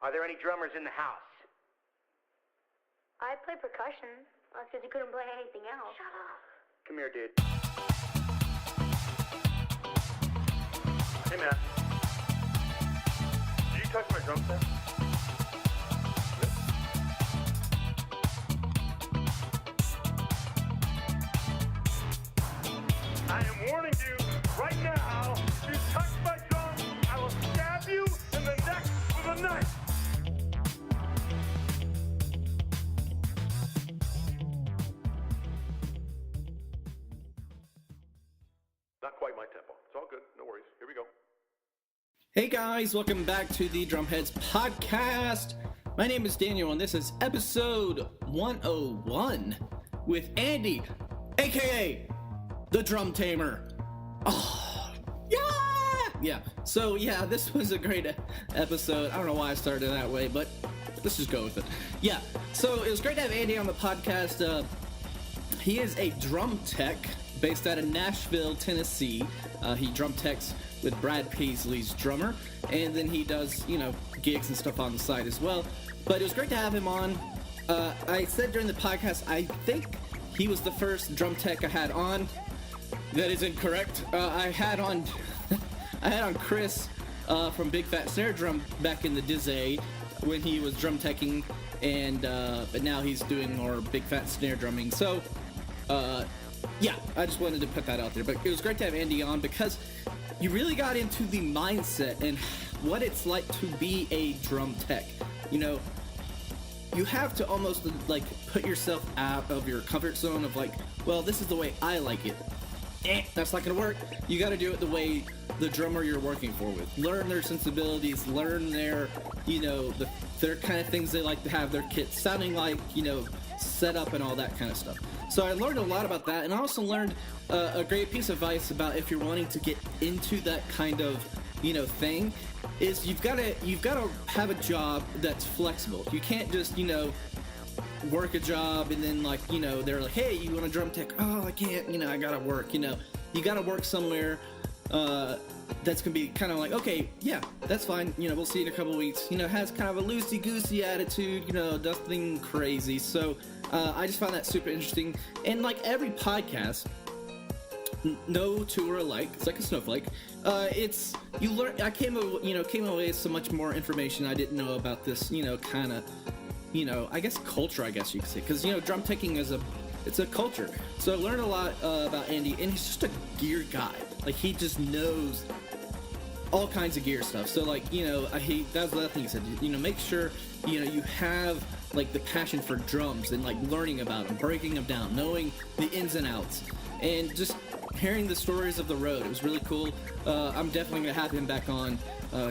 Are there any drummers in the house? I play percussion. Because you couldn't play anything else. Shut up. Come here, dude. Hey, man. Did you touch my drum set? I am warning you right now, if you touch my drum, I will stab you in the neck with a knife. Not quite my tempo. It's all good. No worries. Here we go. Hey guys, welcome back to the Drumheads podcast. My name is Daniel and this is episode 101 with Andy, aka the Drum Tamer. Oh, yeah! So yeah, this was a great episode. I don't know why I started that way, but let's just go with it. Yeah, so it was great to have Andy on the podcast. He is a drum tech based out of Nashville, Tennessee. He drum techs with Brad Paisley's drummer, and then he does, gigs and stuff on the side as well. But it was great to have him on. I said during the podcast, I think he was the first drum tech I had on. That is incorrect. I had on Chris from Big Fat Snare Drum back in the Dizzy when he was drum teching, and but now he's doing more Big Fat Snare drumming. So, yeah, I just wanted to put that out there. But it was great to have Andy on because you really got into the mindset and what it's like to be a drum tech. You have to almost put yourself out of your comfort zone of well, this is the way I like it. That's not gonna work. You got to do it the way the drummer you're working for with. Learn their sensibilities, learn their, their kind of things they like to have their kit sounding like, set up and all that kind of stuff. So I learned a lot about that, and I also learned a great piece of advice about if you're wanting to get into that kind of, thing, is you've got to have a job that's flexible. You can't just, work a job and then they're like, hey, you want a drum tech? Oh, I can't, I gotta work. You gotta work somewhere that's gonna be kind of like, okay, yeah, that's fine, we'll see you in a couple weeks. Has kind of a loosey-goosey attitude, nothing crazy. So I just found that super interesting. And like every podcast, no two are alike. It's like a snowflake. It's you learn. I came away with so much more information I didn't know about this. Kind of, I guess culture. I guess you could say, because drum teching it's a culture. So I learned a lot about Andy, and he's just a gear guy. Like he just knows all kinds of gear stuff. So that was the other thing he said. Make sure you have the passion for drums and learning about them, breaking them down, knowing the ins and outs, and just hearing the stories of the road. It was really cool. I'm definitely gonna have him back on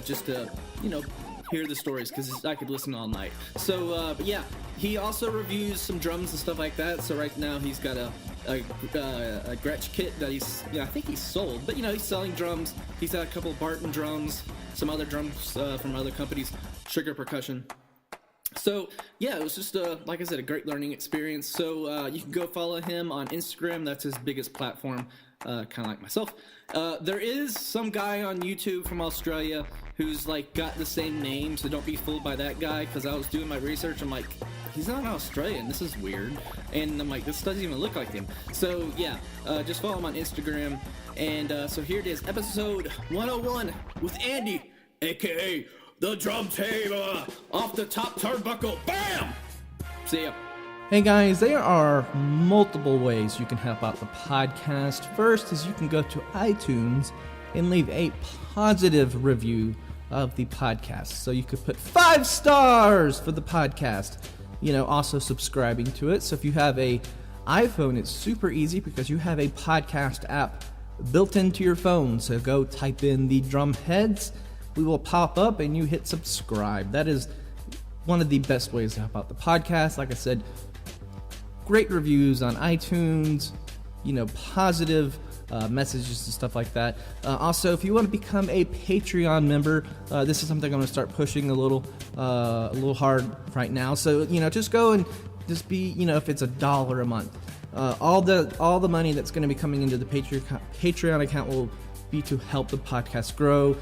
just to hear the stories, because I could listen all night. So but yeah, he also reviews some drums and stuff like that. So right now he's got a Gretsch kit that I think he's sold, but he's selling drums. He's got a couple of Barton drums, some other drums from other companies, Sugar Percussion. So yeah, it was just like I said, a great learning experience. So you can go follow him on Instagram. That's his biggest platform, kind of like myself. There is some guy on YouTube from Australia who's got the same name, so don't be fooled by that guy, because I was doing my research. I'm like, he's not Australian, this is weird. And I'm like, this doesn't even look like him. So yeah, just follow him on Instagram. And so here it is, episode 101 with Andy, aka the Drum Tamer, off the top turnbuckle. Bam! See ya. Hey guys, there are multiple ways you can help out the podcast. First is you can go to iTunes and leave a positive review of the podcast. So you could put 5 stars for the podcast, also subscribing to it. So if you have a iPhone, it's super easy because you have a podcast app built into your phone. So go type in the Drumheads. We will pop up and you hit subscribe. That is one of the best ways to help out the podcast. Like I said, great reviews on iTunes, positive messages and stuff like that. Also, if you want to become a Patreon member, this is something I'm going to start pushing a little hard right now. So, just go and just be, if it's $1 a month, all the money that's going to be coming into the Patreon account will be to help the podcast grow,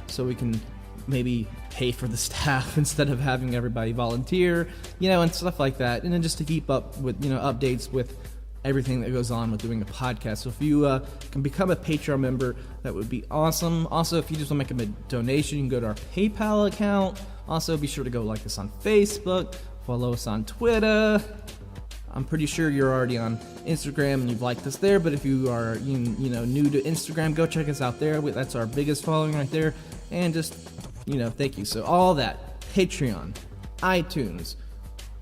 so we can maybe pay for the staff instead of having everybody volunteer, and stuff like that. And then just to keep up with, updates with everything that goes on with doing a podcast. So if you can become a Patreon member, that would be awesome. Also, if you just want to make a donation, you can go to our PayPal account. Also, be sure to go like us on Facebook, follow us on Twitter. I'm pretty sure you're already on Instagram and you've liked us there, but if you are new to Instagram, go check us out there. That's our biggest following right there. And just, thank you. So all that, Patreon, iTunes,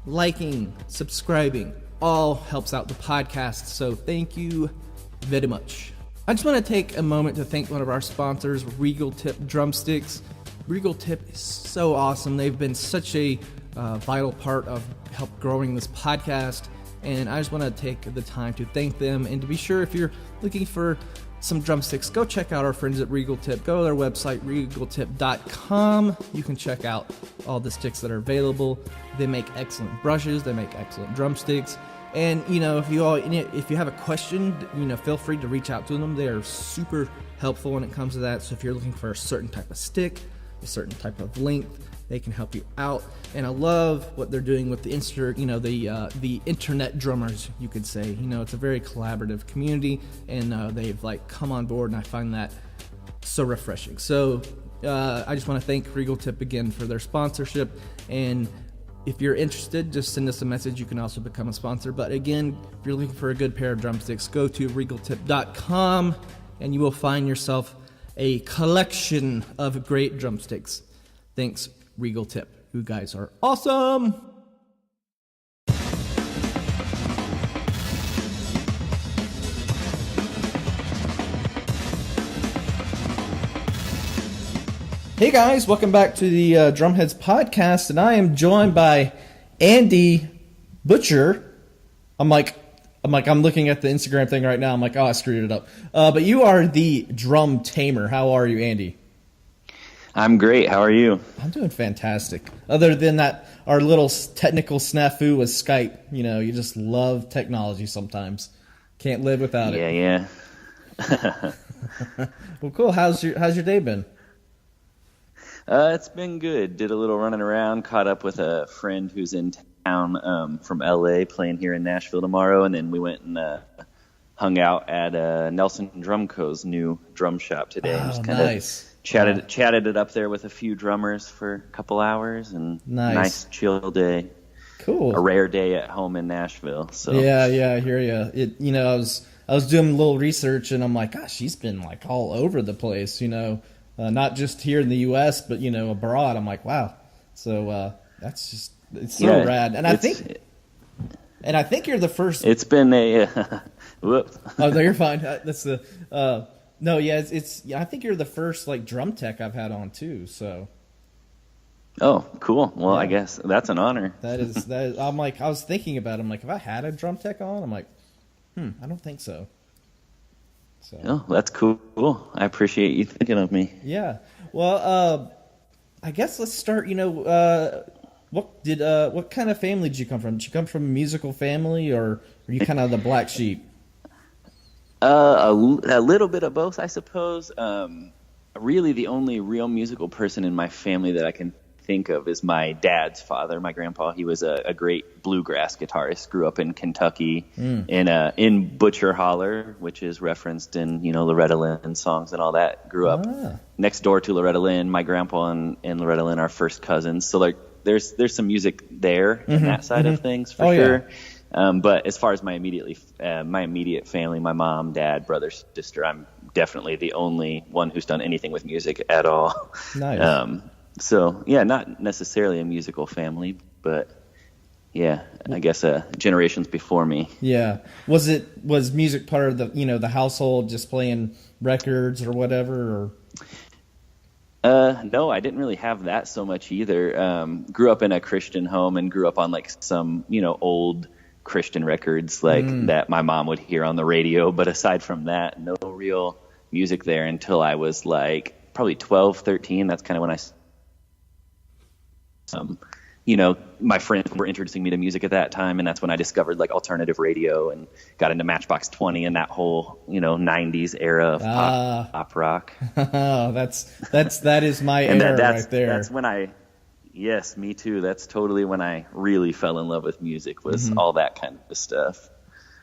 liking, subscribing, all helps out the podcast. So thank you very much. I just want to take a moment to thank one of our sponsors, Regal Tip Drumsticks. Regal Tip is so awesome. They've been such a vital part of help growing this podcast. And I just want to take the time to thank them. And to be sure, if you're looking for some drumsticks, go check out our friends at Regal Tip. Go to their website, regaltip.com. You can check out all the sticks that are available. They make excellent brushes. They make excellent drumsticks. And, if you have a question, feel free to reach out to them. They are super helpful when it comes to that. So if you're looking for a certain type of stick, a certain type of length, they can help you out. And I love what they're doing with the internet drummers, you could say. It's a very collaborative community, and they've come on board, and I find that so refreshing. So I just want to thank Regal Tip again for their sponsorship. And if you're interested, just send us a message. You can also become a sponsor. But again, if you're looking for a good pair of drumsticks, go to regaltip.com, and you will find yourself a collection of great drumsticks. Thanks, Regal Tip. You guys are awesome. Hey guys, welcome back to the Drumheads podcast, and I am joined by Andy Butcher. I'm looking at the Instagram thing right now. I'm like, oh, I screwed it up. But you are the Drum Tamer. How are you, Andy? I'm great. How are you? I'm doing fantastic. Other than that, our little technical snafu with Skype. You just love technology sometimes. Can't live without it. Yeah. Well, cool. How's your day been? It's been good. Did a little running around. Caught up with a friend who's in town from LA, playing here in Nashville tomorrow, and then we went and hung out at Nelson Drum Co.'s new drum shop today. And just kind of chatted it up there with a few drummers for a couple hours, and nice chill day. Cool. A rare day at home in Nashville. So yeah, I hear you. I was doing a little research, and I'm like, gosh, she's been all over the place. Not just here in the U.S., but abroad. I'm like, wow. So that's just it's so rad. And I think you're the first. It's been a whoops. Oh no, you're fine. That's the no, yeah. I think you're the first drum tech I've had on too. So. Oh, cool. Well, yeah. I guess that's an honor. That is. I'm like, I was thinking about it. I'm like, have I had a drum tech on? I'm like, I don't think so. So. Oh, that's cool. I appreciate you thinking of me. Yeah. Well, I guess let's start. What kind of family did you come from? Did you come from a musical family, or are you kind of the black sheep? A little bit of both, I suppose. Really, the only real musical person in my family that I can think of is my dad's father, my grandpa. He was a great bluegrass guitarist. Grew up in Kentucky, in Butcher Holler, which is referenced in Loretta Lynn songs and all that. Grew up next door to Loretta Lynn. My grandpa and Loretta Lynn are first cousins, so there's some music there in that side of things for sure. Yeah. But as far as my immediate family, my mom, dad, brother, sister, I'm definitely the only one who's done anything with music at all. Nice. So yeah, not necessarily a musical family, but yeah, I guess generations before me. Yeah. Was music part of the household, just playing records or whatever? Or? No, I didn't really have that so much either. Grew up in a Christian home and grew up on some old Christian records that my mom would hear on the radio. But aside from that, no real music there until I was probably 12, 13. That's kind of when I my friends were introducing me to music at that time, and that's when I discovered like alternative radio and got into Matchbox 20 and that whole 90s era of pop rock. that is my and era that's, right there. That's when yes, me too. That's totally when I really fell in love with music, was all that kind of stuff.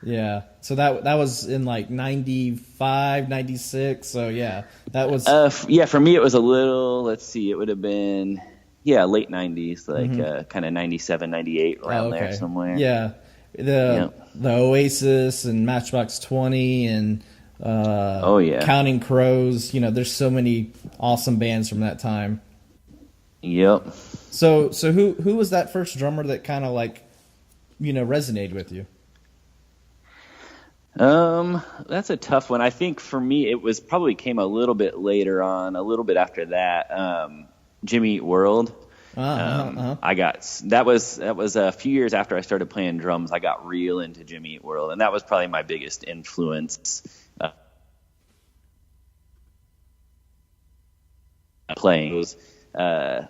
Yeah. So that was in like 95, 96. So yeah, that was. For me it was a little. Let's see, it would have been. Yeah, late 90s, like kind of 97, 98, around there somewhere. Yeah, the Oasis and Matchbox 20 and Counting Crows. There's so many awesome bands from that time. Yep. So who was that first drummer that kind of like, resonated with you? That's a tough one. I think for me it was probably came a little bit later on, a little bit after that. Jimmy Eat World. I got that was a few years after I started playing drums. I got real into Jimmy Eat World, and that was probably my biggest influence playing. It was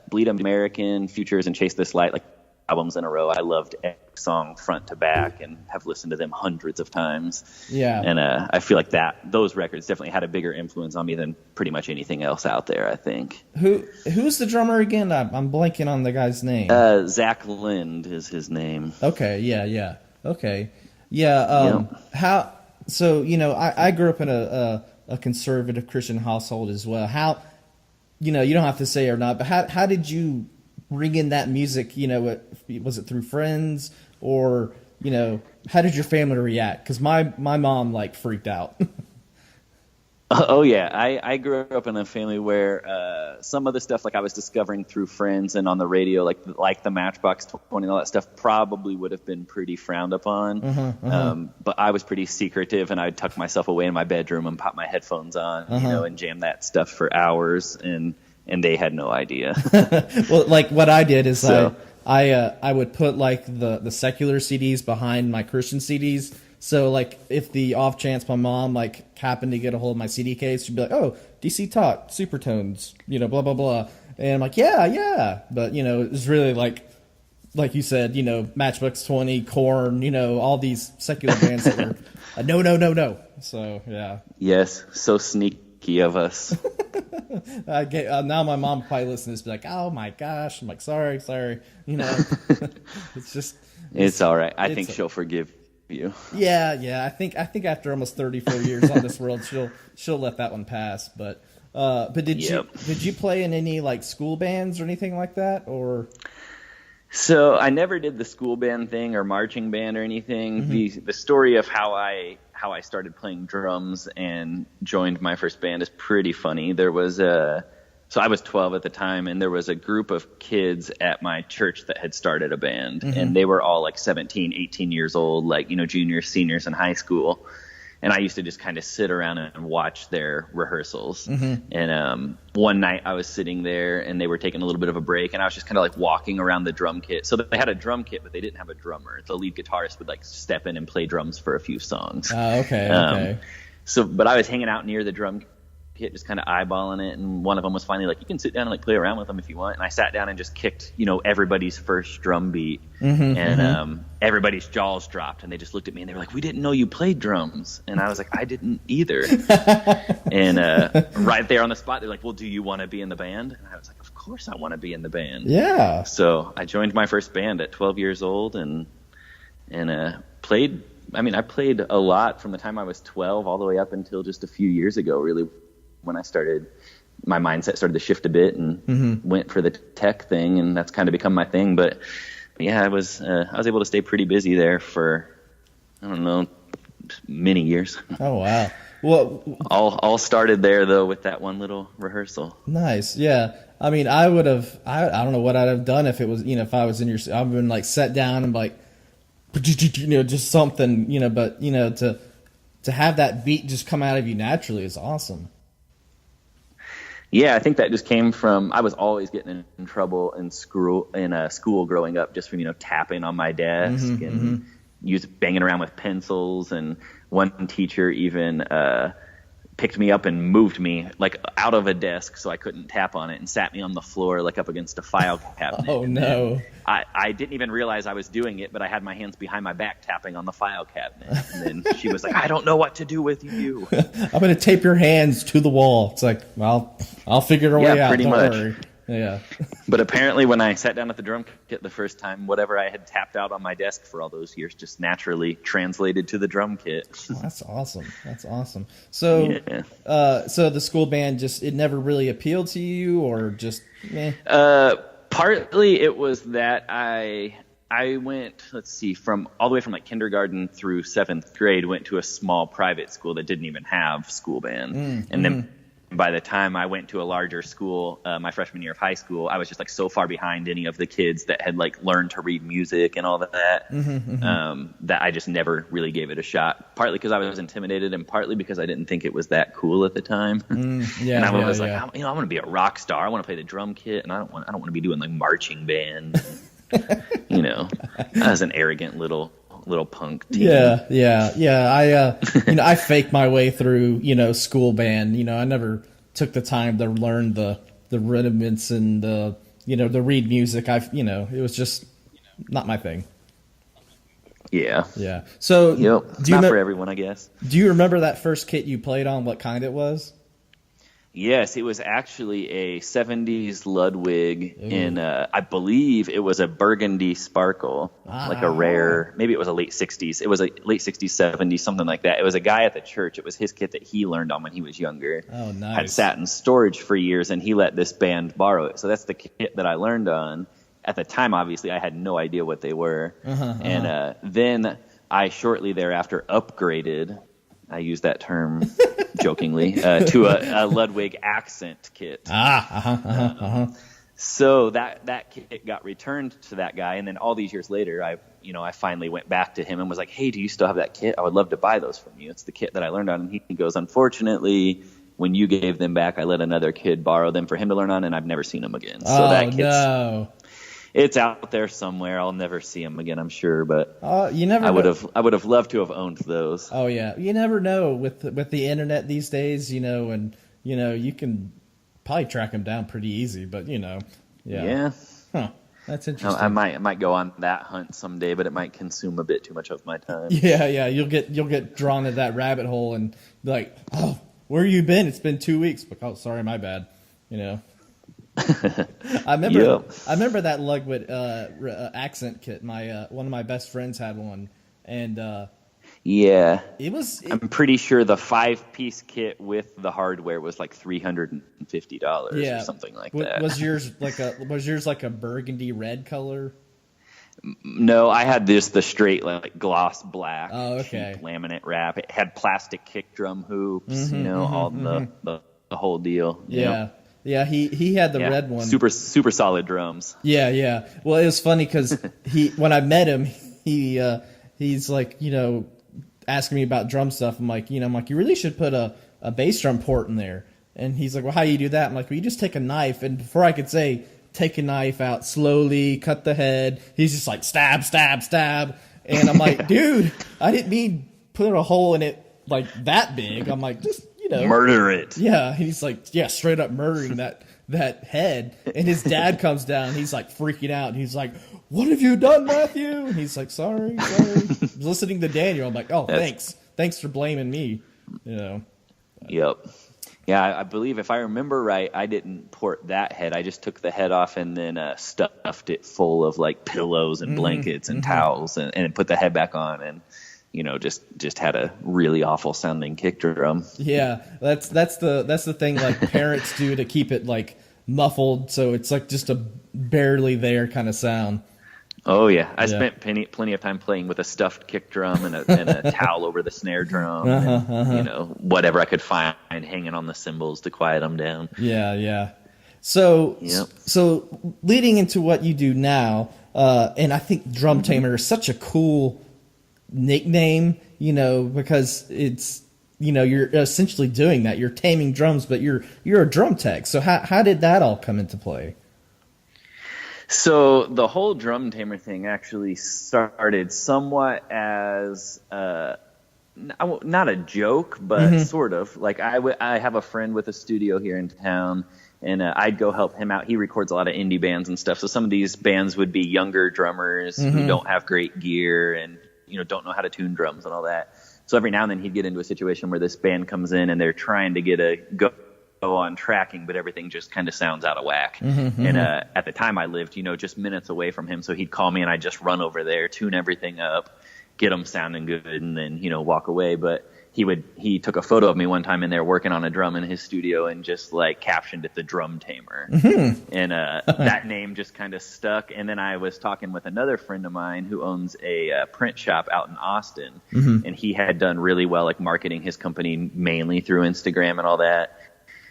Bleed American, Futures, and Chase This Light, like albums in a row. I loved every song front to back and have listened to them hundreds of times. Yeah. And I feel like those records definitely had a bigger influence on me than pretty much anything else out there, I think. Who's the drummer again? I'm blanking on the guy's name. Zach Lind is his name. Okay, yeah. Okay. Yeah, how so I grew up in a conservative Christian household as well. How you don't have to say or not, but how did you bring in that music? Was it through friends, or how did your family react? Because my mom like freaked out. Oh yeah, I grew up in a family where some of the stuff like I was discovering through friends and on the radio, like the Matchbox 20 and all that stuff, probably would have been pretty frowned upon. But I was pretty secretive, and I'd tuck myself away in my bedroom and pop my headphones on, and jam that stuff for hours, and they had no idea. Well, like what I did is I would put like the secular CDs behind my Christian CDs. So like if the off chance my mom like happened to get a hold of my CD case, she'd be like, "Oh, DC Talk, Supertones, blah blah blah," and I'm like, "Yeah," but it was really like you said, Matchbox 20, Korn, all these secular bands that were no. So yeah. Yes, so sneaky of us. Now my mom probably listens to this, be like, "Oh my gosh," I'm like, sorry, it's just it's all right. I think she'll forgive you. Yeah. I think after almost 34 years on this world, she'll let that one pass. But did you play in any like school bands or anything like that, or? So I never did the school band thing or marching band or anything. The story of how I started playing drums and joined my first band is pretty funny. There was so I was 12 at the time, and there was a group of kids at my church that had started a band, and they were all like 17, 18 years old, like, juniors, seniors in high school. And I used to just kind of sit around and watch their rehearsals. And one night I was sitting there, and they were taking a little bit of a break, and I was just kind of like walking around the drum kit. So they had a drum kit, but they didn't have a drummer. The lead guitarist would like step in and play drums for a few songs. Okay. But I was hanging out near the drum kit, just kind of eyeballing it, and one of them was finally like, "You can sit down and like play around with them if you want." And I sat down and just kicked, everybody's first drum beat, and everybody's jaws dropped, and they just looked at me and they were like, "We didn't know you played drums." And I was like, "I didn't either." And right there on the spot, they're like, "Well, do you want to be in the band?" And I was like, "Of course I want to be in the band." Yeah. So I joined my first band at 12 years old, and played. I mean, I played a lot from the time I was 12 all the way up until just a few years ago, really, when I started, my mindset started to shift a bit and went for the tech thing, and that's kind of become my thing. But yeah, I was able to stay pretty busy there for, I don't know, many years. Oh, wow. Well, all started there though with that one little rehearsal. Nice. Yeah. I mean, I don't know what I'd have done if it was, if I was in your, I've been like sat down and like, just something, but to have that beat just come out of you naturally is awesome. Yeah, I think that just came from, I was always getting in trouble in school growing up, just from tapping on my desk and banging around with pencils. And one teacher even picked me up and moved me like out of a desk so I couldn't tap on it, and sat me on the floor like up against a file cabinet. Oh no! I didn't even realize I was doing it, but I had my hands behind my back tapping on the file cabinet. And then she was like, I don't know what to do with you. I'm going to tape your hands to the wall. It's like, well, I'll figure a way out. Pretty Don't much. worry. Yeah. But apparently when I sat down at the drum kit the first time, whatever I had tapped out on my desk for all those years just naturally translated to the drum kit. Oh, that's awesome. That's awesome. So, so the school band it never really appealed to you, or just meh? Partly it was that I went, from all the way from like kindergarten through 7th grade, went to a small private school that didn't even have school band. And then by the time I went to a larger school, my freshman year of high school, I was just like so far behind any of the kids that had like learned to read music and all that, that I just never really gave it a shot. Partly because I was intimidated, and partly because I didn't think it was that cool at the time. And I was like, I want to be a rock star. I want to play the drum kit, and I don't want to be doing like marching band. I was an arrogant little punk teen. I I faked my way through school band. I never took the time to learn the rudiments and the read music. It was just not my thing. Yeah. So it's not for everyone, I guess. Do you remember that first kit you played on? What kind it was? Yes, it was actually a 70s Ludwig in, I believe it was a burgundy sparkle, like a rare, maybe it was a late 60s. It was a late 60s, 70s, something like that. It was a guy at the church. It was his kit that he learned on when he was younger. Oh, nice. Had sat in storage for years, and he let this band borrow it. So that's the kit that I learned on. At the time, obviously, I had no idea what they were. And then I shortly thereafter upgraded, I use that term jokingly, to a Ludwig accent kit. So that kit got returned to that guy, and then all these years later, I finally went back to him and was like, hey, do you still have that kit? I would love to buy those from you. It's the kit that I learned on. And he goes, unfortunately, when you gave them back, I let another kid borrow them for him to learn on, and I've never seen them again. So that kit's it's out there somewhere. I'll never see them again, I'm sure. But you never. I would have loved to have owned those. Oh yeah, you never know with the internet these days, and you can probably track them down pretty easy. But yeah. Huh. That's interesting. I might go on that hunt someday, but it might consume a bit too much of my time. Yeah. You'll get drawn into that rabbit hole and be like, oh, where you been? It's been 2 weeks. But oh, sorry, my bad. I remember that Ludwig accent kit. My one of my best friends had one, and I'm pretty sure the 5-piece kit with the hardware was like $350 or something like that. Was yours like a burgundy red color? No, I had the straight like gloss black, cheap laminate wrap. It had plastic kick drum hoops, the whole deal. Yeah, he had the red one. Super solid drums. Yeah. Well, it was funny because when I met him, he's like, asking me about drum stuff. I'm like, you really should put a bass drum port in there. And he's like, well, how do you do that? I'm like, well, you just take a knife. And before I could say, take a knife out slowly, cut the head, he's just like, stab, stab, stab. And I'm like, dude, I didn't mean put a hole in it like that big. I'm like, just, murder it. Yeah, and he's like, straight up murdering that head. And his dad comes down, he's like freaking out. And he's like, what have you done, Matthew? And he's like, sorry. Listening to Daniel, I'm like, oh, thanks for blaming me. Yep. Yeah, I believe if I remember right, I didn't port that head. I just took the head off and then stuffed it full of like pillows and blankets and towels and put the head back on and just had a really awful sounding kick drum. Yeah, that's the thing like parents do to keep it like muffled, so it's like just a barely there kind of sound. Oh yeah, I spent plenty of time playing with a stuffed kick drum and a towel over the snare drum, and, whatever I could find hanging on the cymbals to quiet them down. Yeah. So leading into what you do now, and I think Drum Tamer is such a cool nickname, because it's, you're essentially doing that. You're taming drums, but you're a drum tech. So how did that all come into play? So the whole Drum Tamer thing actually started somewhat as not a joke, but sort of. Like I have a friend with a studio here in town, And I'd go help him out. He records a lot of indie bands and stuff. So some of these bands would be younger drummers who don't have great gear and, don't know how to tune drums and all that. So every now and then he'd get into a situation where this band comes in and they're trying to get a go on tracking, but everything just kind of sounds out of whack. And at the time I lived, just minutes away from him. So he'd call me and I'd just run over there, tune everything up, get them sounding good, and then, walk away. But he took a photo of me one time in there working on a drum in his studio and just captioned it the Drum Tamer. And that name just kind of stuck. And then I was talking with another friend of mine who owns a print shop out in Austin, and he had done really well marketing his company mainly through Instagram and all that.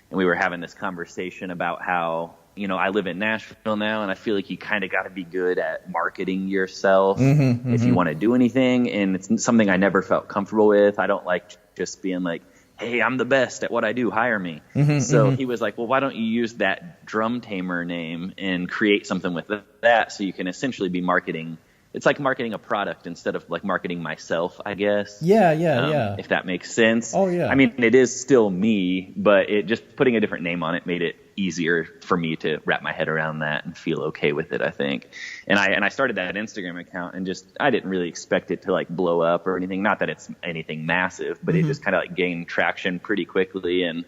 And we were having this conversation about how, I live in Nashville now, and I feel like you kind of got to be good at marketing yourself if you want to do anything. And it's something I never felt comfortable with. I don't like just being like, hey, I'm the best at what I do, hire me. So he was like, well, why don't you use that Drum Tamer name and create something with that so you can essentially be marketing. It's like marketing a product instead of marketing myself, I guess. Yeah. If that makes sense. Oh, yeah. I mean, it is still me, but it just putting a different name on it made it easier for me to wrap my head around that and feel okay with it, I think. And I started that Instagram account and I didn't really expect it to blow up or anything. Not that it's anything massive, but it just kind of gained traction pretty quickly. And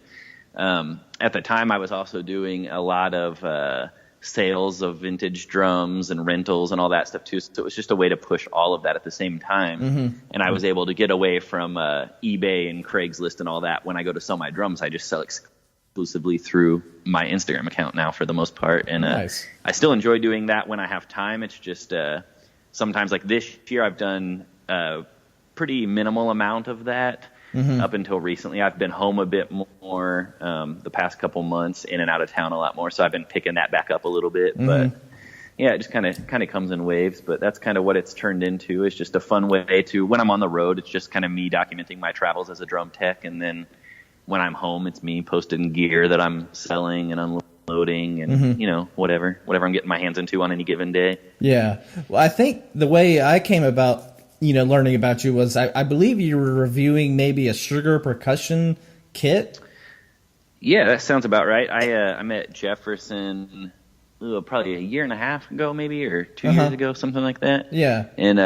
at the time I was also doing a lot of sales of vintage drums and rentals and all that stuff too. So it was just a way to push all of that at the same time. And I was able to get away from eBay and Craigslist and all that. When I go to sell my drums, I just sell exclusively through my Instagram account now for the most part. And nice. I still enjoy doing that when I have time. It's just sometimes this year I've done a pretty minimal amount of that. Up until recently, I've been home a bit more the past couple months, in and out of town a lot more. So I've been picking that back up a little bit. But yeah, it just kind of comes in waves. But that's kind of what it's turned into. It's just a fun way to, when I'm on the road, it's just kind of me documenting my travels as a drum tech. And then when I'm home, it's me posting gear that I'm selling and unloading and, whatever I'm getting my hands into on any given day. Yeah. Well, I think the way I came about learning about you was I believe you were reviewing maybe a Sugar percussion kit. Yeah, that sounds about right. I met Jefferson probably a year and a half ago, maybe, or 2 years ago, something like that. Yeah. And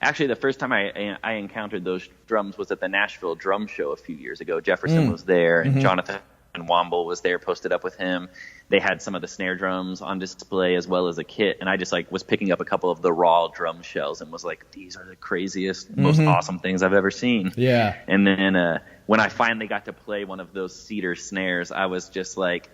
actually, the first time I encountered those drums was at the Nashville Drum Show a few years ago. Jefferson was there, and Jonathan Womble was there, posted up with him. They had some of the snare drums on display as well as a kit, and I just was picking up a couple of the raw drum shells and was like, these are the craziest, most awesome things I've ever seen. Yeah. And then when I finally got to play one of those cedar snares, I was just like,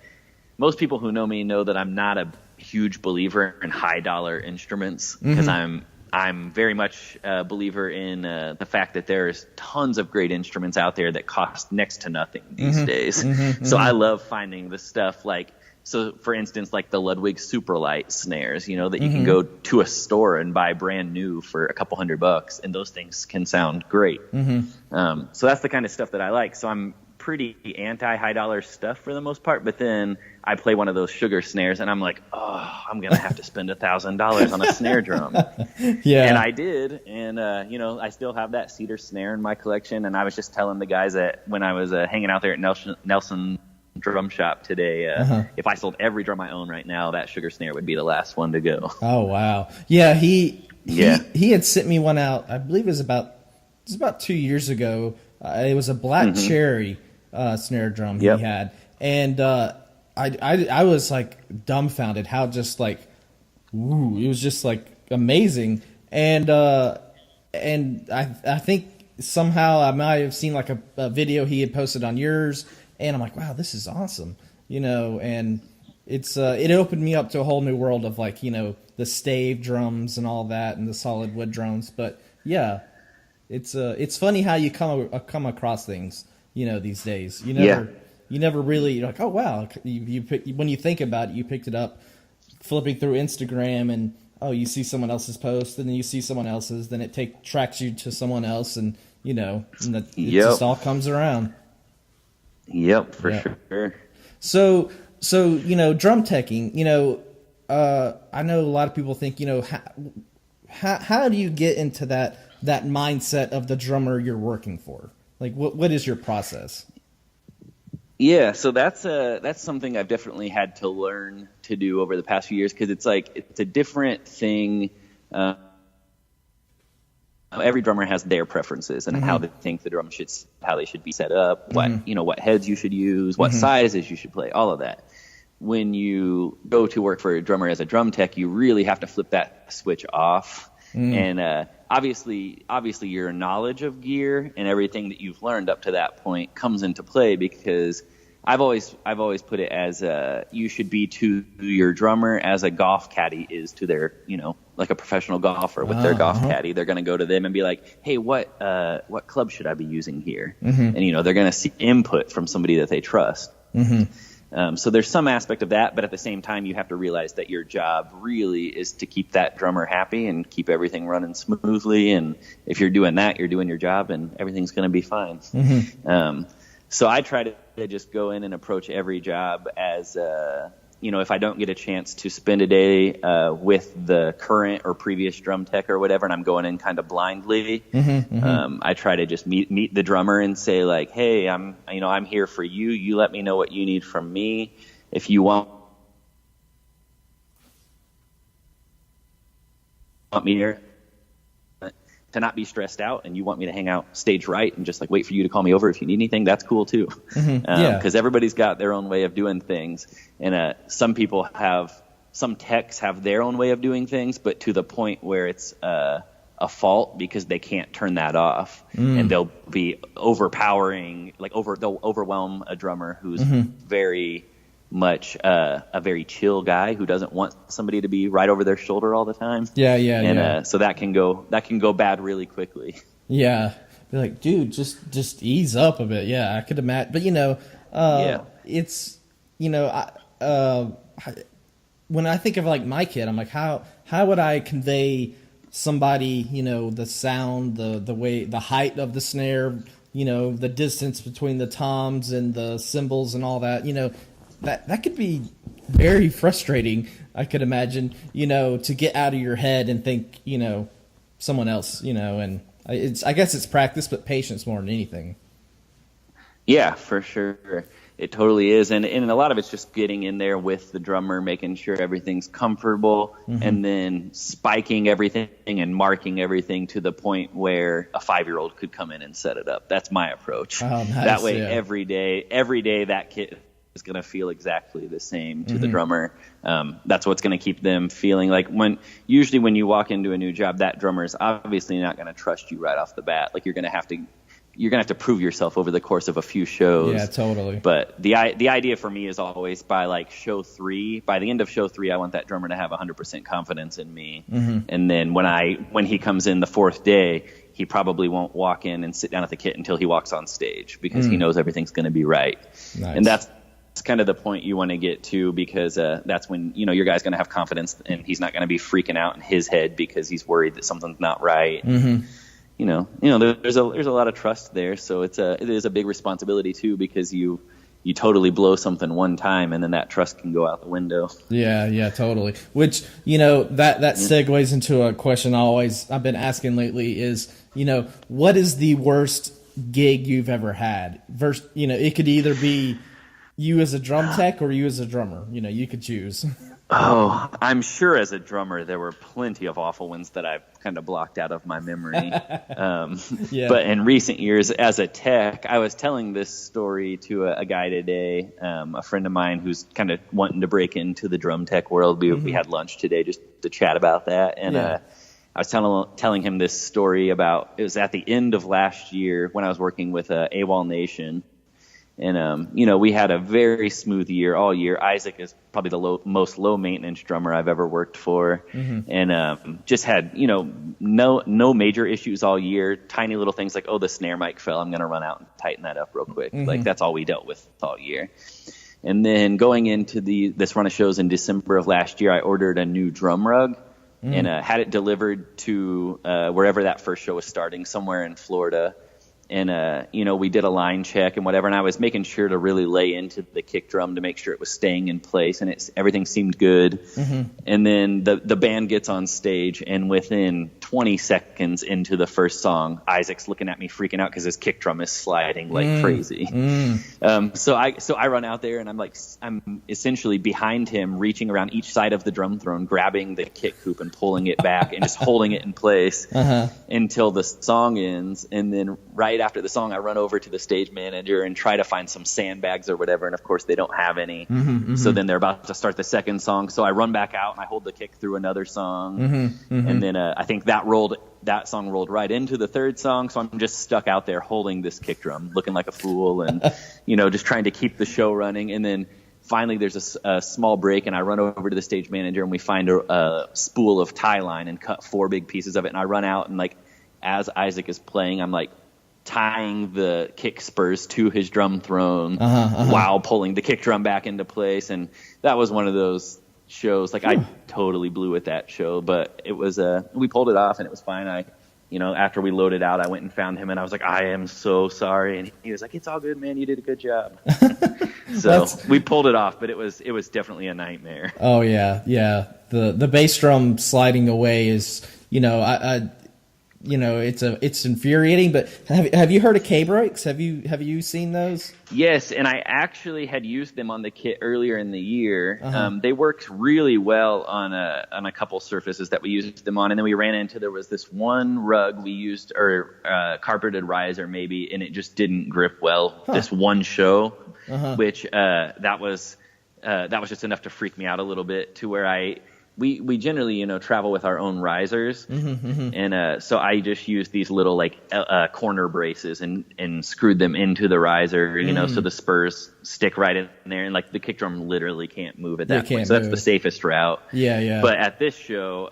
most people who know me know that I'm not a huge believer in high dollar instruments because I'm very much a believer in the fact that there's tons of great instruments out there that cost next to nothing these days. So I love finding the stuff so for instance, the Ludwig Superlight snares, that you can go to a store and buy brand new for a couple $100, and those things can sound great. So that's the kind of stuff that I like. So I'm pretty anti high dollar stuff for the most part, but then I play one of those Sugar snares and I'm like, oh, I'm gonna have to spend $1,000 on a snare drum. Yeah. And I did, and I still have that cedar snare in my collection. And I was just telling the guys that when I was hanging out there at Nelson Drum Shop today, if I sold every drum I own right now, that Sugar snare would be the last one to go. Oh wow. Yeah, he had sent me one out. I believe it was about 2 years ago. It was a black cherry snare drum he had, and I was dumbfounded how just it was just amazing. And I think somehow I might have seen a video he had posted on yours, and I'm like, wow, this is awesome, and it's it opened me up to a whole new world of the stave drums and all that and the solid wood drums. But yeah, it's funny how you come across things, these days. You never really, you're like, oh wow, when you think about it, you picked it up flipping through Instagram, and you see someone else's post, and then you see someone else's, then it tracks you to someone else, and it just all comes around. Yep, for sure. So drum teching, I know a lot of people think, how do you get into that mindset of the drummer you're working for? What is your process? Yeah, so that's something I've definitely had to learn to do over the past few years, because it's a different thing. Every drummer has their preferences and how they think the drum how they should be set up, what heads you should use, what sizes you should play, all of that. When you go to work for a drummer as a drum tech, you really have to flip that switch off. And obviously your knowledge of gear and everything that you've learned up to that point comes into play, because I've always put it as you should be to your drummer as a golf caddy is to their, like a professional golfer with their golf caddy. They're going to go to them and be like, hey, what club should I be using here? And they're going to seek input from somebody that they trust. So there's some aspect of that, but at the same time, you have to realize that your job really is to keep that drummer happy and keep everything running smoothly. And if you're doing that, you're doing your job, and everything's going to be fine. So I try to just go in and approach every job as, if I don't get a chance to spend a day with the current or previous drum tech or whatever, and I'm going in kind of blindly, I try to just meet the drummer and say, like, hey, I'm here for you. You let me know what you need from me. If you want me here to not be stressed out, and you want me to hang out stage right and just like wait for you to call me over if you need anything, that's cool too. Because everybody's got their own way of doing things, and some techs have their own way of doing things, but to the point where it's a fault because they can't turn that off, and they'll be overpowering, they'll overwhelm a drummer who's very much a very chill guy who doesn't want somebody to be right over their shoulder all the time. So that can go bad really quickly. Yeah. Be like, dude, just ease up a bit. Yeah, I could imagine. But it's when I think of like my kid, I'm like, how would I convey somebody, the sound, the way, the height of the snare, the distance between the toms and the cymbals and all that, that could be very frustrating, I could imagine, to get out of your head and think, someone else, and I guess it's practice, but patience more than anything. Yeah, for sure. It totally is. And a lot of it's just getting in there with the drummer, making sure everything's comfortable, and then spiking everything and marking everything to the point where a 5-year-old could come in and set it up. That's my approach. Oh, nice. That way, every day that kid is going to feel exactly the same to the drummer. That's what's going to keep them feeling like usually when you walk into a new job, that drummer is obviously not going to trust you right off the bat. Like you're going to have to prove yourself over the course of a few shows. Yeah, totally. But the idea for me is always by the end of show 3, I want that drummer to have 100% confidence in me. And then when he comes in the 4th day, he probably won't walk in and sit down at the kit until he walks on stage, because he knows everything's going to be right. Nice. And that's kind of the point you want to get to, because that's when your guy's going to have confidence, and he's not going to be freaking out in his head because he's worried that something's not right. There's a lot of trust there, so it is a big responsibility too, because you totally blow something one time and then that trust can go out the window. Yeah, totally. Which that segues into a question I've been asking lately is, what is the worst gig you've ever had? It could either be you as a drum tech or you as a drummer. You could choose. Oh, I'm sure as a drummer there were plenty of awful ones that I've kind of blocked out of my memory. But in recent years as a tech, I was telling this story to a guy today, a friend of mine who's kind of wanting to break into the drum tech world. We had lunch today just to chat about that. And I was telling him this story about, it was at the end of last year when I was working with AWOL Nation. And, we had a very smooth year all year. Isaac is probably the most low-maintenance drummer I've ever worked for. And just had, no major issues all year. Tiny little things like, the snare mic fell. I'm going to run out and tighten that up real quick. Like, that's all we dealt with all year. And then going into this run of shows in December of last year, I ordered a new drum rug and had it delivered to wherever that first show was starting, somewhere in Florida. we did a line check and whatever, and I was making sure to really lay into the kick drum to make sure it was staying in place, and everything seemed good. And then the band gets on stage, and within 20 seconds into the first song, Isaac's looking at me freaking out because his kick drum is sliding like crazy. So I run out there, and I'm essentially behind him, reaching around each side of the drum throne, grabbing the kick hoop and pulling it back and just holding it in place until the song ends. And then right after the song, I run over to the stage manager and try to find some sandbags or whatever, and of course they don't have any. So then they're about to start the second song, so I run back out and I hold the kick through another song. And then I think that song rolled right into the third song, so I'm just stuck out there holding this kick drum, looking like a fool, and just trying to keep the show running. And then finally there's a small break, and I run over to the stage manager, and we find a spool of tie line and cut 4 big pieces of it. And I run out, and like as Isaac is playing, I'm like tying the kick spurs to his drum throne while pulling the kick drum back into place. And that was one of those shows, like I totally blew at that show, but it was we pulled it off and it was fine. After we loaded out, I went and found him, and I was like, I am so sorry. And he was like, it's all good, man, you did a good job. So we pulled it off, but it was definitely a nightmare. Oh yeah. The bass drum sliding away is, it's infuriating. But have you heard of K-brakes? Have you seen those? Yes, and I actually had used them on the kit earlier in the year. They worked really well on a couple surfaces that we used them on, and then we ran into, there was this one rug we used, or carpeted riser maybe, and it just didn't grip well this one show, which that was just enough to freak me out a little bit, to where we generally, travel with our own risers. And so I just used these little corner braces and screwed them into the riser, so the spurs stick right in there, and the kick drum literally can't move at that point. So that's the safest route. Yeah. But at this show,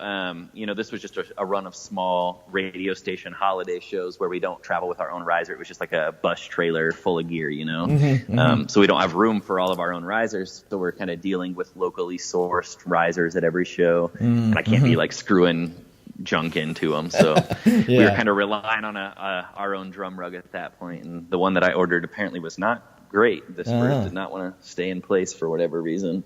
this was just a run of small radio station holiday shows where we don't travel with our own riser. It was just like a bus trailer full of gear, so we don't have room for all of our own risers. So we're kind of dealing with locally sourced risers at every show, and I can't be screwing junk into them. So we were kind of relying on our own drum rug at that point, and the one that I ordered apparently was not great. The spurs did not want to stay in place for whatever reason.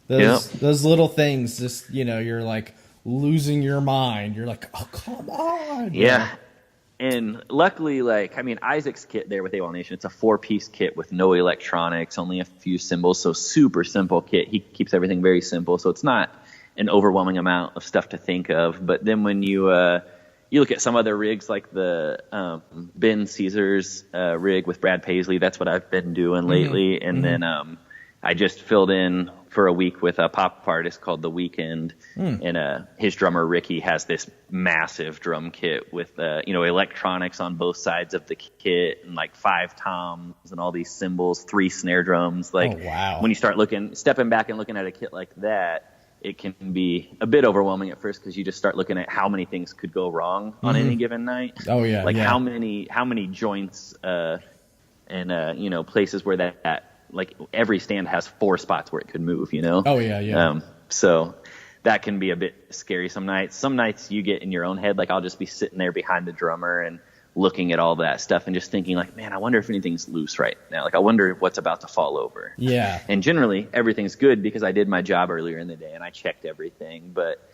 Those little things, just you're like losing your mind. You're like, oh, come on. Yeah. And luckily, Isaac's kit there with AWOL Nation, it's a 4-piece kit with no electronics, only a few cymbals, so super simple kit. He keeps everything very simple, so it's not an overwhelming amount of stuff to think of. But then when you look at some other rigs, like the Ben Caesar's rig with Brad Paisley, that's what I've been doing lately. And then I just filled in for a week with a pop artist called The Weeknd, and his drummer Ricky has this massive drum kit with electronics on both sides of the kit, and 5 toms and all these cymbals, 3 snare drums. Wow. When you start stepping back and looking at a kit like that, it can be a bit overwhelming at first, because you just start looking at how many things could go wrong on any given night. Oh yeah. How many joints and places where that every stand has 4 spots where it could move, Oh yeah. So that can be a bit scary some nights. Some nights you get in your own head, I'll just be sitting there behind the drummer and looking at all that stuff and just thinking man, I wonder if anything's loose right now. I wonder what's about to fall over. Yeah. And generally everything's good because I did my job earlier in the day and I checked everything, but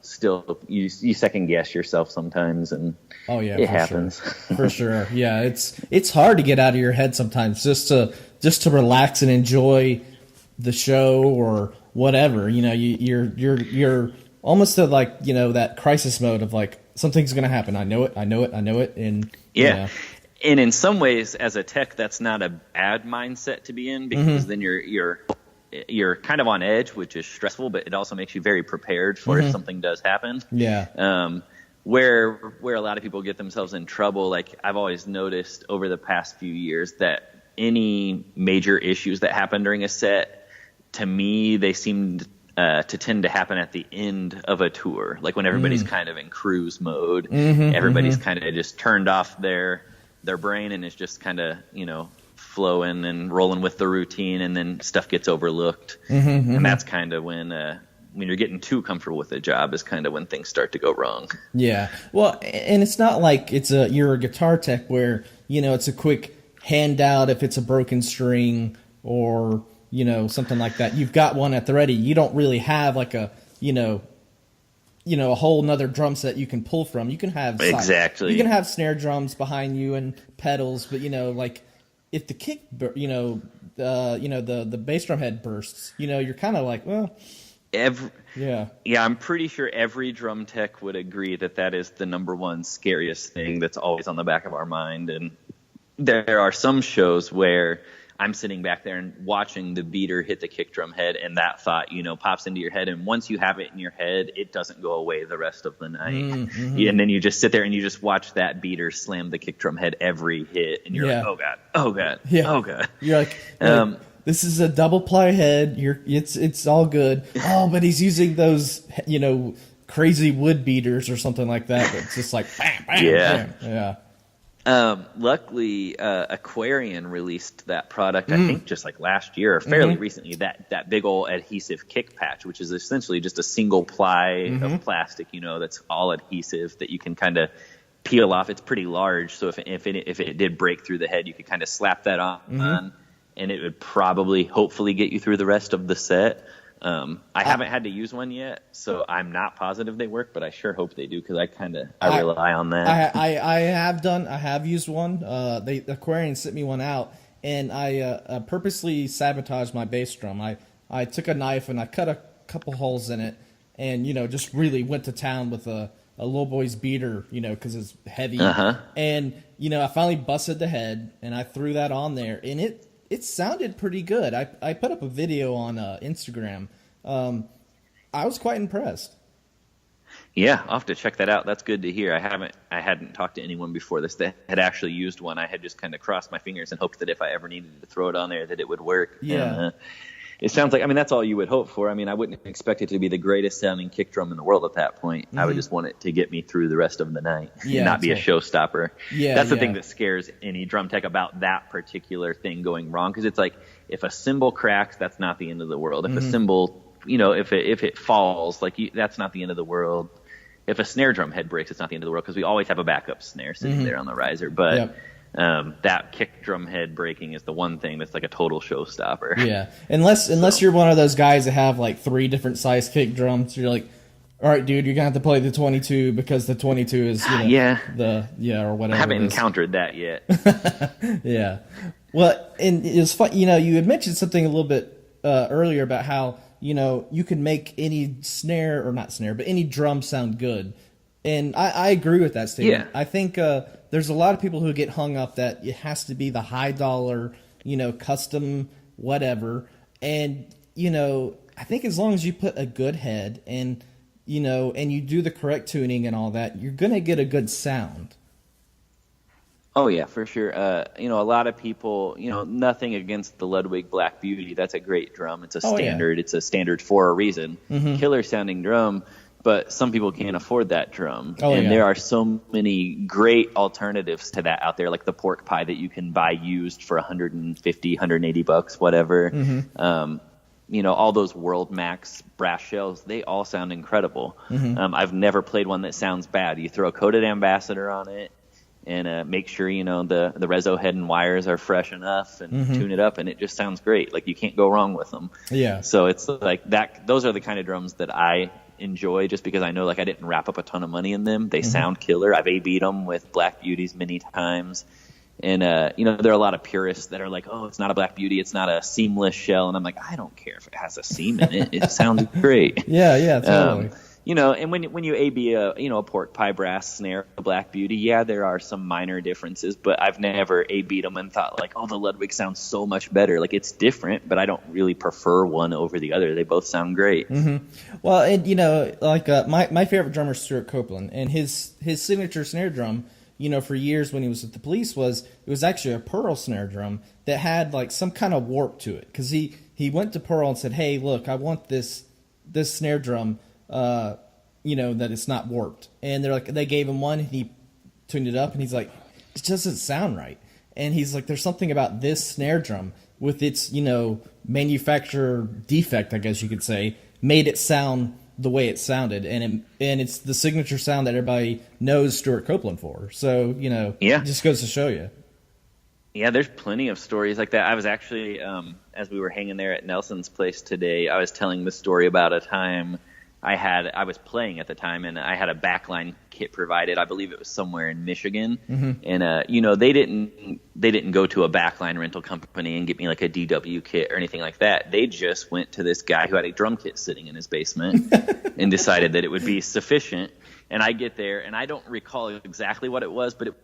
still you second guess yourself sometimes, and it happens. Sure. For sure. Yeah. It's hard to get out of your head sometimes, just to relax and enjoy the show or whatever. You're almost at that crisis mode of something's going to happen. I know it. And and in some ways as a tech, that's not a bad mindset to be in, because then you're kind of on edge, which is stressful, but it also makes you very prepared for if something does happen. Yeah. Where a lot of people get themselves in trouble, I've always noticed over the past few years, that any major issues that happen during a set, to me, they seem to tend to happen at the end of a tour, when everybody's kind of in cruise mode. Everybody's kind of just turned off their brain and is just kind of flowing and rolling with the routine, and then stuff gets overlooked. And that's kind of when when you're getting too comfortable with the job is kind of when things start to go wrong. Yeah. Well, and it's not like you're a guitar tech where, it's a quick handout if it's a broken string or, something like that. You've got one at the ready. You don't really have like a, a whole nother drum set you can pull from. You can have exactly. You can have snare drums behind you and pedals, but like if the kick, the bass drum head bursts, you're kind of like, well, yeah, I'm pretty sure every drum tech would agree that is the number one scariest thing that's always on the back of our mind. And there are some shows where I'm sitting back there and watching the beater hit the kick drum head, and that thought, pops into your head. And once you have it in your head, it doesn't go away the rest of the night. Mm-hmm. And then you just sit there and you just watch that beater slam the kick drum head every hit, and you're like, oh God, oh God, oh God. You're like this is a double ply head. It's all good. Oh, but he's using those, crazy wood beaters or something like that. It's just like bam, bam, bam. Yeah. Luckily, Aquarian released that product, I think just like last year or fairly recently, that big old adhesive kick patch, which is essentially just a single ply of plastic, that's all adhesive that you can kind of peel off. It's pretty large, so if it did break through the head, you could kind of slap that on, and it would hopefully get you through the rest of the set. I haven't had to use one yet, so I'm not positive they work, but I sure hope they do because I rely on that. I have used one. The Aquarian sent me one out, and I purposely sabotaged my bass drum. I took a knife and I cut a couple holes in it, and just really went to town with a little boy's beater, because it's heavy. And I finally busted the head, and I threw that on there, and it sounded pretty good. I put up a video on Instagram. I was quite impressed. Yeah, I'll have to check that out. That's good to hear. I hadn't talked to anyone before this that had actually used one. I had just kind of crossed my fingers and hoped that if I ever needed to throw it on there that it would work. Yeah. And, it sounds like, that's all you would hope for. I wouldn't expect it to be the greatest sounding kick drum in the world at that point. I would just want it to get me through the rest of the night and not be a showstopper. Yeah, that's the thing that scares any drum tech about that particular thing going wrong. Because it's like, if a cymbal cracks, that's not the end of the world. If a cymbal, if it falls, that's not the end of the world. If a snare drum head breaks, it's not the end of the world because we always have a backup snare sitting there on the riser. But that kick drum head breaking is the one thing that's like a total showstopper. Yeah, unless you're one of those guys that have like 3 different size kick drums, you're like, all right, dude, you're gonna have to play the 22 because the 22 is or whatever. I haven't encountered that yet. Yeah, well, and it's fun. You had mentioned something a little bit earlier about how you can make any snare, or not snare, but any drum sound good. And I agree with that statement. Yeah. I think there's a lot of people who get hung up that it has to be the high dollar, custom whatever. And, I think as long as you put a good head and, and you do the correct tuning and all that, you're going to get a good sound. Oh, yeah, for sure. A lot of people, nothing against the Ludwig Black Beauty. That's a great drum. It's a standard. It's a standard for a reason. Killer sounding drum. But some people can't afford that drum. There are so many great alternatives to that out there, like the pork pie that you can buy used for $150, $180, whatever. All those World Max brass shells, they all sound incredible. I've never played one that sounds bad. You throw a coated ambassador on it and make sure, the reso head and wires are fresh enough and tune it up, and it just sounds great. Like, you can't go wrong with them. Yeah. So it's like that. Those are the kind of drums that I enjoy just because I know I didn't wrap up a ton of money in them. They sound killer. I've A-B'd them with Black Beauties many times. And, there are a lot of purists that are like, oh, it's not a Black Beauty. It's not a seamless shell. And I'm like, I don't care if it has a seam in it. It sounds great. Yeah, totally. And when you A-B a pork pie brass snare, a Black Beauty, there are some minor differences, but I've never A-B'd them and thought the Ludwig sounds so much better. It's different, but I don't really prefer one over the other. They both sound great. Well, and my favorite drummer is Stuart Copeland, and his signature snare drum, for years when he was with the Police, it was actually a Pearl snare drum that had some kind of warp to it, because he went to Pearl and said, hey, look, I want this snare drum. That it's not warped. And they gave him one, and he tuned it up, and he's like, it doesn't sound right. And he's like, there's something about this snare drum with its, manufacturer defect, I guess you could say, made it sound the way it sounded, and it's the signature sound that everybody knows Stuart Copeland for. So, it just goes to show you. Yeah, there's plenty of stories like that. I was actually, as we were hanging there at Nelson's place today, I was telling the story about a time I was playing at the time, and I had a backline kit provided. I believe it was somewhere in Michigan, and they didn't go to a backline rental company and get me like a DW kit or anything like that. They just went to this guy who had a drum kit sitting in his basement and decided that it would be sufficient. And I get there, and I don't recall exactly what it was, but it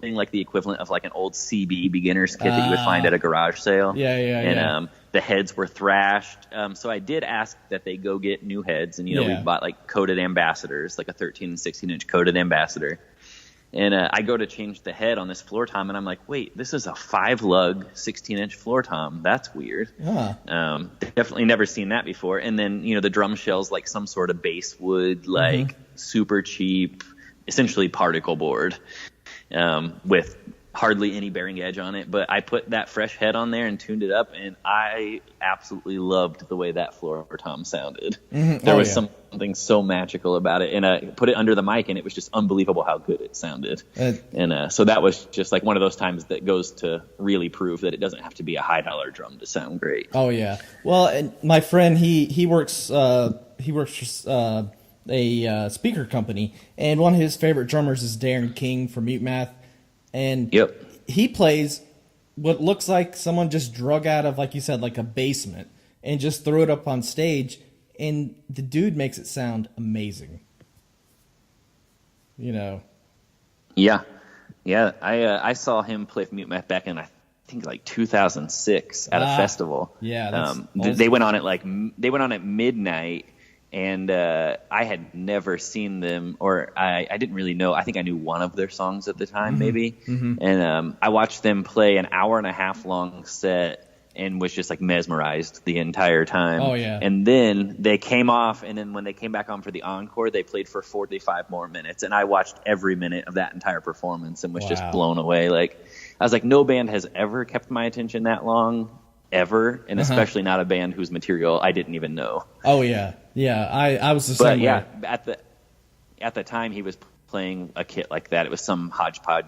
like the equivalent of like an old CB beginner's kit that you would find at a garage sale. And the heads were thrashed. So I did ask that they go get new heads, and we bought like coated ambassadors, like a 13 and 16 inch coated ambassador. And I go to change the head on this floor tom, and I'm like, wait, this is a 5-lug 16 inch floor tom. That's weird. Definitely never seen that before. And then the drum shell's like some sort of basswood, like super cheap, essentially particle board. With hardly any bearing edge on it, but I put that fresh head on there and tuned it up, and I absolutely loved the way that floor tom sounded. There was something so magical about it, and I put it under the mic, and it was just unbelievable how good it sounded. So that was just like one of those times that goes to really prove that it doesn't have to be a $high drum to sound great. Oh yeah. Well, and my friend, he works for a speaker company, and one of his favorite drummers is Darren King from Mute Math, and he plays what looks like someone just drug out of, like you said, like a basement and just threw it up on stage, and the dude makes it sound amazing. I saw him play Mute Math back in I think like 2006 at a festival. They went on at midnight. And I had never seen them, or I didn't really know. I think I knew one of their songs at the time, maybe. And I watched them play an 1.5 hour long set and was just like mesmerized the entire time. And then they came off, and then when they came back on for the encore, they played for 45 more minutes. And I watched every minute of that entire performance and was just blown away. Like, I was like, no band has ever kept my attention that long, ever, and especially not a band whose material I didn't even know. I was the same way. At the time he was playing a kit like that. It was some hodgepodge,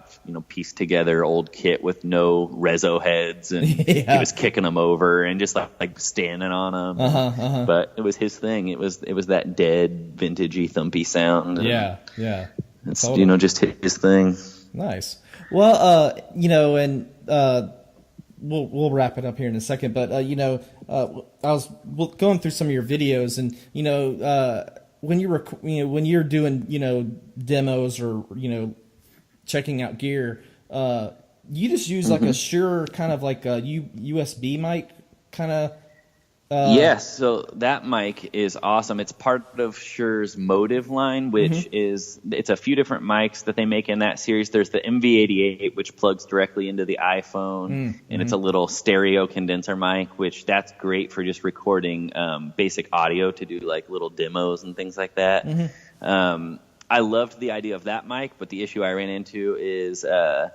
pieced together old kit with no reso heads, and he was kicking them over and just like standing on them. But it was his thing. It was that dead, vintagey, thumpy sound. It's totally. Just his thing. Nice. Well, and we'll wrap it up here in a second, but I was going through some of your videos, and when you're doing demos or checking out gear, you just use like a Shure kind of like a USB mic kind of. Yes, so that mic is awesome. It's part of Shure's Motive line, which it's a few different mics that they make in that series. There's the MV88, which plugs directly into the iPhone, and it's a little stereo condenser mic, which that's great for just recording basic audio to do like little demos and things like that. I loved the idea of that mic, but the issue I ran into is I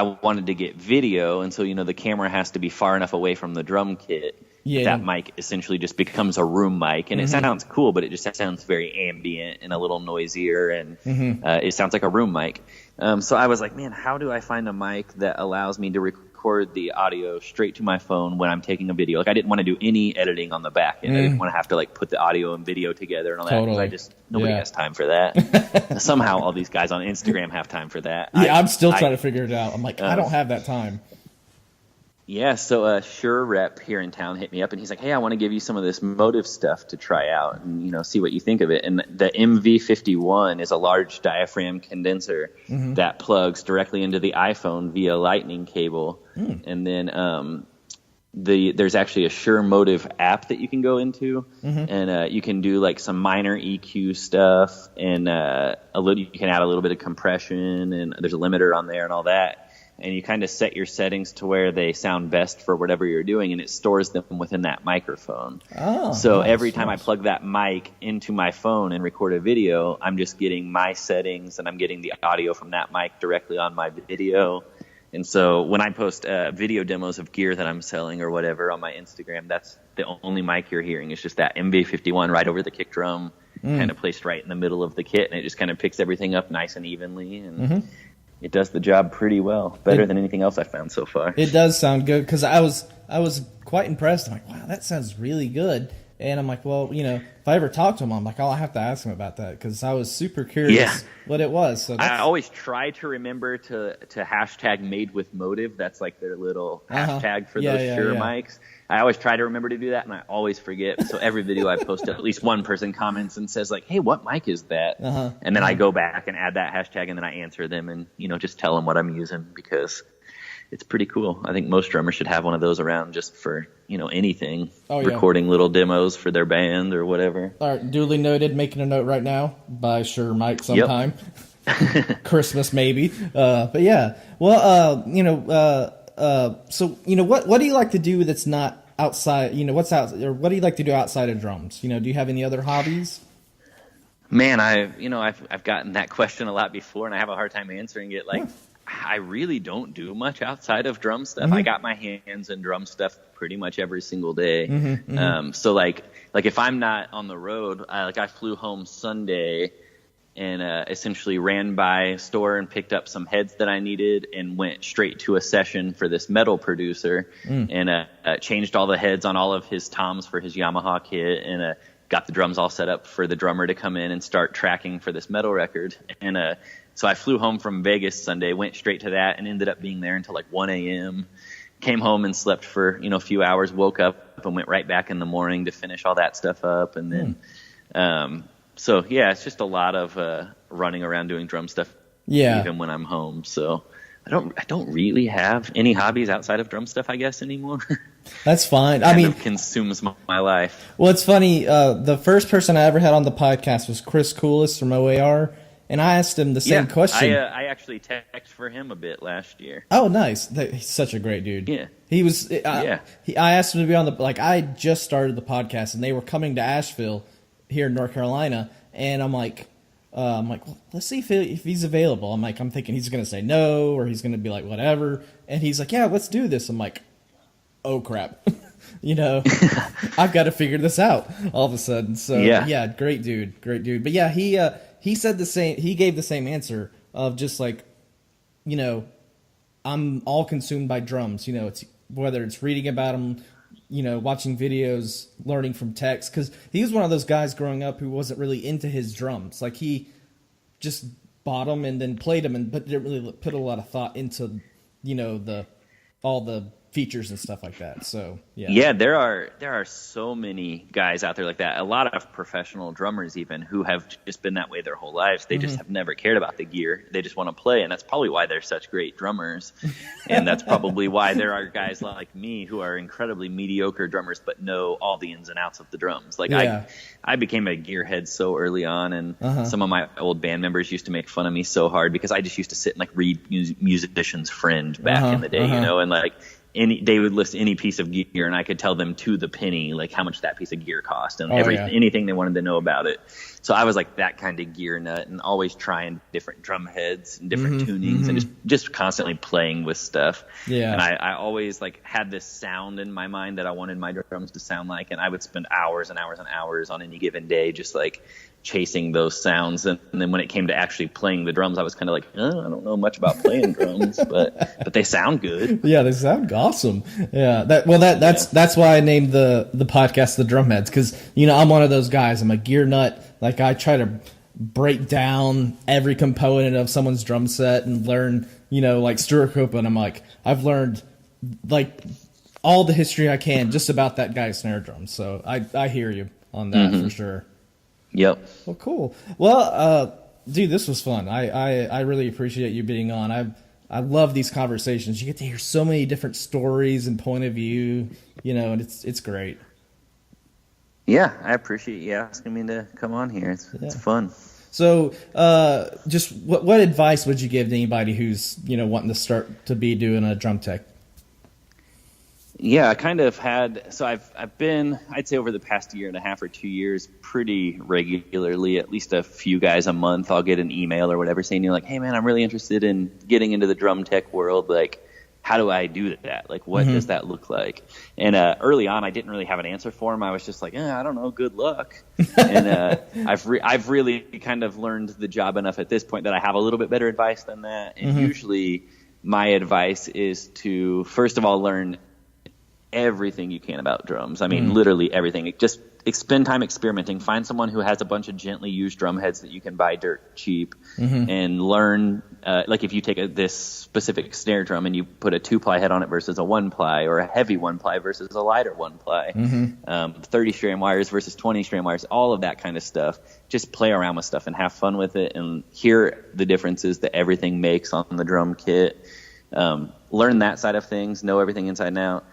wanted to get video, and so the camera has to be far enough away from the drum kit. That mic essentially just becomes a room mic, and it sounds cool, but it just sounds very ambient and a little noisier, and it sounds like a room mic. So I was like, man, how do I find a mic that allows me to record the audio straight to my phone when I'm taking a video? Like, I didn't want to do any editing on the back end. I didn't want to have to like put the audio and video together and all that, because nobody has time for that. Somehow all these guys on Instagram have time for that. I'm still trying to figure it out. I'm like, I don't have that time. So a Shure rep here in town hit me up, and he's like, hey, I want to give you some of this Motive stuff to try out and, see what you think of it. And the MV51 is a large diaphragm condenser that plugs directly into the iPhone via lightning cable. And then there's actually a Shure Motive app that you can go into, and you can do like some minor EQ stuff, and you can add a little bit of compression, and there's a limiter on there and all that. And you kind of set your settings to where they sound best for whatever you're doing, and it stores them within that microphone. So every time I plug that mic into my phone and record a video, I'm just getting my settings, and I'm getting the audio from that mic directly on my video. And so when I post video demos of gear that I'm selling or whatever on my Instagram, that's the only mic you're hearing. It's just that MB51 right over the kick drum, kind of placed right in the middle of the kit, and it just kind of picks everything up nice and evenly, and it does the job pretty well, better than anything else I've found so far. It does sound good, because I was quite impressed. I'm like, wow, that sounds really good. And I'm like, well, if I ever talk to him, I'm like, I'll have to ask him about that, because I was super curious what it was. So I always try to remember to hashtag made with motive. That's like their little hashtag for those Shure mics. I always try to remember to do that, and I always forget. So every video I post, at least one person comments and says like, hey, what mic is that? And then I go back and add that hashtag, and then I answer them and, just tell them what I'm using, because it's pretty cool. I think most drummers should have one of those around just for, anything. Recording little demos for their band or whatever. All right, duly noted. Making a note right now. Buy Shure mic sometime. Christmas maybe. But yeah. Well, so what do you like to do that's not outside? What's out, or what do you like to do outside of drums? Do you have any other hobbies? Man, I've gotten that question a lot before, and I have a hard time answering it. Like, I really don't do much outside of drum stuff. I got my hands in drum stuff pretty much every single day. So like if I'm not on the road, I flew home Sunday and essentially ran by a store and picked up some heads that I needed and went straight to a session for this metal producer and changed all the heads on all of his toms for his Yamaha kit, and got the drums all set up for the drummer to come in and start tracking for this metal record. And so I flew home from Vegas Sunday, went straight to that, and ended up being there until like 1 a.m. Came home and slept for a few hours, woke up and went right back in the morning to finish all that stuff up. And then so yeah, it's just a lot of running around doing drum stuff even when I'm home. So I don't really have any hobbies outside of drum stuff, I guess, anymore. That's fine. It consumes my life. Well, it's funny. The first person I ever had on the podcast was Chris Coolis from OAR. And I asked him the same question. I actually texted for him a bit last year. Oh, nice. He's such a great dude. Yeah. He was. I asked him to be on the. I just started the podcast, and they were coming to Asheville here in North Carolina, and I'm like, well, let's see if he's available. I'm thinking he's going to say no, or he's going to be like whatever, and he's like, yeah, let's do this. I'm like, oh crap. I've got to figure this out all of a sudden. So yeah, great dude. But yeah, he said the same. He gave the same answer of just like, I'm all consumed by drums. It's whether it's reading about them, watching videos, learning from text. Because he was one of those guys growing up who wasn't really into his drums. Like he just bought them and then played them, but didn't really put a lot of thought into, all the features and stuff like that. So yeah, there are so many guys out there like that. A lot of professional drummers even who have just been that way their whole lives. They just have never cared about the gear. They just want to play, and that's probably why they're such great drummers. And that's probably why there are guys like me who are incredibly mediocre drummers but know all the ins and outs of the drums. Like I became a gearhead so early on, and some of my old band members used to make fun of me so hard because I just used to sit and like read Musician's Friend back in the day, and like they would list any piece of gear, and I could tell them to the penny like how much that pice of gear cost and anything they wanted to know about it. So I was like that kind of gear nut, and always trying different drum heads and different tunings, and just constantly playing with stuff. And I always like had this sound in my mind that I wanted my drums to sound like, and I would spend hours and hours and hours on any given day just like chasing those sounds. And then when it came to actually playing the drums, I was kind of like, I don't know much about playing drums, but they sound good. Yeah, they sound awesome. Yeah, that's why I named the podcast The Drumheads, because I'm one of those guys. I'm a gear nut. Like I try to break down every component of someone's drum set and learn, like Stuart Copeland. I'm like, I've learned like all the history I can just about that guy's snare drum. So I hear you on that for sure. Yep. Well, cool. Well, dude, this was fun. I really appreciate you being on. I love these conversations. You get to hear so many different stories and point of view, and it's great. Yeah, I appreciate you asking me to come on here. It's fun. So, just what advice would you give to anybody who's wanting to start to be doing a drum tech? Yeah, I kind of had, so I've been, I'd say over the past year and a half or 2 years, pretty regularly, at least a few guys a month, I'll get an email or whatever saying, you're like, hey man, I'm really interested in getting into the drum tech world. Like, how do I do that? Like, what does that look like? And early on, I didn't really have an answer for him. I was just like, I don't know, good luck. And I've really kind of learned the job enough at this point that I have a little bit better advice than that. And usually my advice is to, first of all, learn everything you can about drums. I mean, literally everything. Just spend time experimenting. Find someone who has a bunch of gently used drum heads that you can buy dirt cheap and learn. Like if you take this specific snare drum and you put a 2-ply head on it versus a 1-ply, or a heavy 1-ply versus a lighter 1-ply, 30-strand wires versus 20-strand wires, all of that kind of stuff. Just play around with stuff and have fun with it and hear the differences that everything makes on the drum kit. Learn that side of things, know everything inside and out.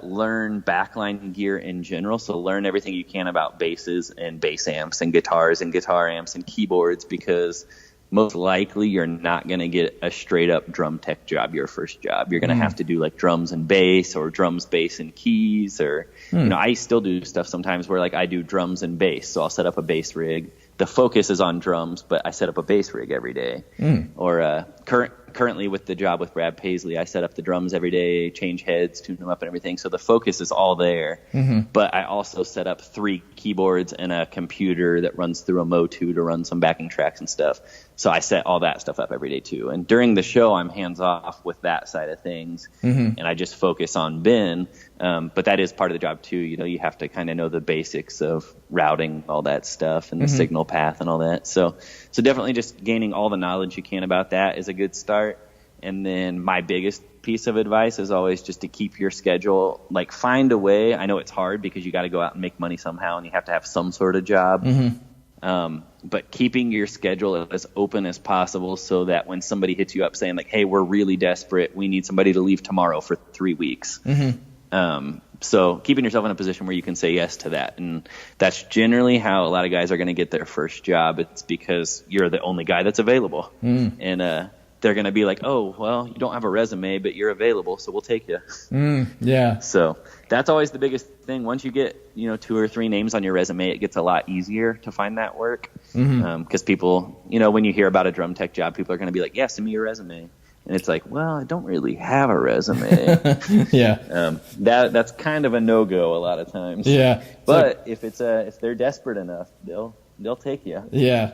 Learn backline gear in general. So learn everything you can about basses and bass amps and guitars and guitar amps and keyboards, because most likely you're not going to get a straight up drum tech job your first job. You're going to have to do like drums and bass, or drums, bass and keys, or I still do stuff sometimes where like I do drums and bass. So I'll set up a bass rig. The focus is on drums, but I set up a bass rig every day. Or currently with the job with Brad Paisley, I set up the drums every day, change heads, tune them up and everything. So the focus is all there. But I also set up 3 keyboards and a computer that runs through a Mo2 to run some backing tracks and stuff. So I set all that stuff up every day too. And during the show, I'm hands off with that side of things. And I just focus on Ben. But that is part of the job too. You know, you have to kind of know the basics of routing, all that stuff, and the signal path and all that. So definitely just gaining all the knowledge you can about that is a good start. And then my biggest piece of advice is always just to keep your schedule, like find a way. I know it's hard because you got to go out and make money somehow and you have to have some sort of job. But keeping your schedule as open as possible so that when somebody hits you up saying like, hey, we're really desperate, we need somebody to leave tomorrow for 3 weeks. So keeping yourself in a position where you can say yes to that. And that's generally how a lot of guys are going to get their first job. It's because you're the only guy that's available. And they're going to be like, oh, well, you don't have a resume, but you're available, so we'll take you. Yeah. So that's always the biggest thing. Once you get, 2 or 3 names on your resume, it gets a lot easier to find that work. Because people, when you hear about a drum tech job, people are going to be like, yeah, send me your resume. And it's like, well, I don't really have a resume. That's kind of a no-go a lot of times. Yeah. But if they're desperate enough, they'll take you. Yeah.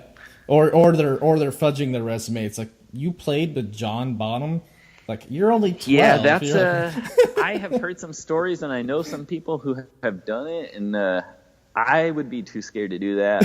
Or they're fudging their resume. It's like, you played with John Bonham? Like, you're only 12. Yeah, that's I have heard some stories, and I know some people who have done it, and I would be too scared to do that.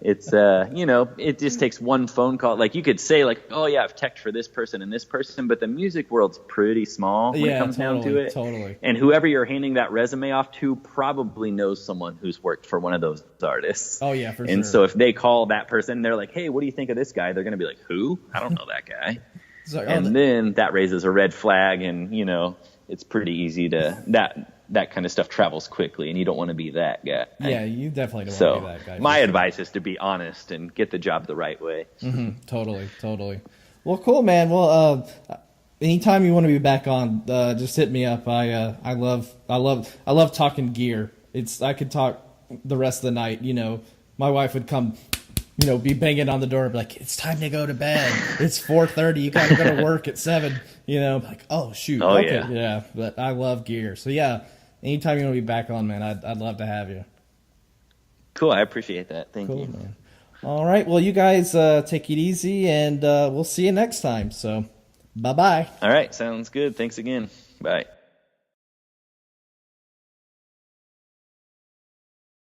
It's it just takes one phone call. Like, you could say like, oh yeah, I've teched for this person and this person, but the music world's pretty small when it comes down to it. Totally. And whoever you're handing that resume off to probably knows someone who's worked for one of those artists. Oh yeah, for sure. And so if they call that person, they're like, hey, what do you think of this guy? They're going to be like, who? I don't know that guy. And then that raises a red flag, and it's pretty easy to that kind of stuff travels quickly, and you don't want to be that guy. Yeah, you definitely don't want to be that guy. So my advice is to be honest and get the job the right way. Totally. Well, cool, man. Well, anytime you want to be back on, just hit me up. I love talking gear. I could talk the rest of the night. My wife would come, be banging on the door, be like, it's time to go to bed. It's 4:30. You got to go to work at 7. Like, oh shoot. Oh okay. Yeah. But I love gear. So yeah, anytime you want to be back on, man, I'd love to have you. Cool. I appreciate that. Thank you. Man. All right. Well, you guys take it easy, and we'll see you next time. So bye-bye. All right. Sounds good. Thanks again. Bye.